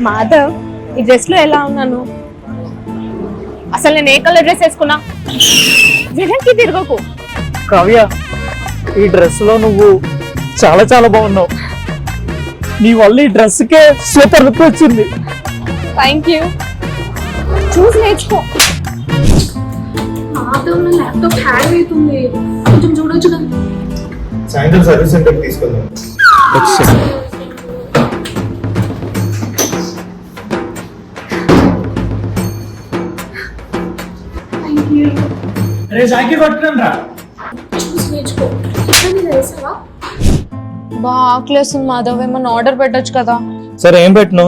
మాధవ్, ఈ డ్రెస్ లో ఎలా ఉన్నాను? అసలు నేను ఏ కలర్ డ్రెస్ వేసుకున్నా? వెనక్కి తిరగకు. కావ్య, ఈ డ్రెస్ లో నువ్వు చాలా చాలా బాగున్నావు. నీ వల్ల ఈ డ్రెస్ కే సూపర్ లుక్ వచ్చింది. Thank you. చూసి నేర్చుకో. మాధవ్, నా ల్యాప్టాప్ హ్యాంగ్ అవుతుంది, కొంచెం చూడొచ్చు కదా. సాయంత్రం సర్వీస్ సెంటర్ తీసుకెళ్దాం. అరే జాకీ కొట్టడం రా. చూసి నేర్చుకో. ఎక్కడ వేసావా? బాగా ఆకలేస్తుంది మాధవ్, ఏమన్నా ఆర్డర్ పెట్టొచ్చు కదా? సరే, ఏం పెట్టను?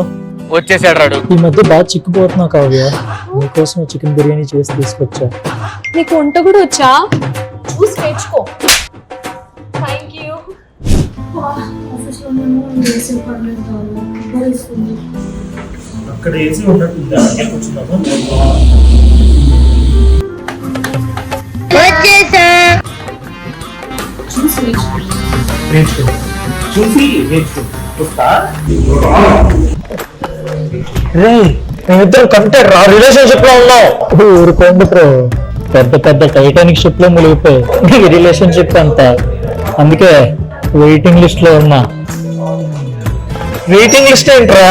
వచ్చేసాడు రాడు. ఈ మధ్య బాగా చిక్కిపోతున్నావు కావ్య. నీకోసం చికెన్ బిర్యానీ చేసి తీసుకొచ్చా. నీకు వంట కూడా వచ్చా? చూసి నేర్చుకో. Thank you. ఆఫీస్లో నేను వేసే పర్లేదు కాదు, భరిస్తుంది. అక్కడ ఏసీ ఉన్నట్టుంది, అక్కడ కూర్చున్నాము. చూసి నేర్చుకో. చూసి చూస్తా. రే, మేమిద్దరం కంటెంట్ రా రిలేషన్షిప్ లో ఉన్నావు. ఊరుకోండి బ్రో, పెద్ద పెద్ద టైటానిక్ షిప్ లో మునిగిపోయి రిలేషన్షిప్ అంతా. అందుకే వెయిటింగ్ లిస్ట్ లో ఉన్నా. వెయిటింగ్ లిస్ట్ ఏంట్రా?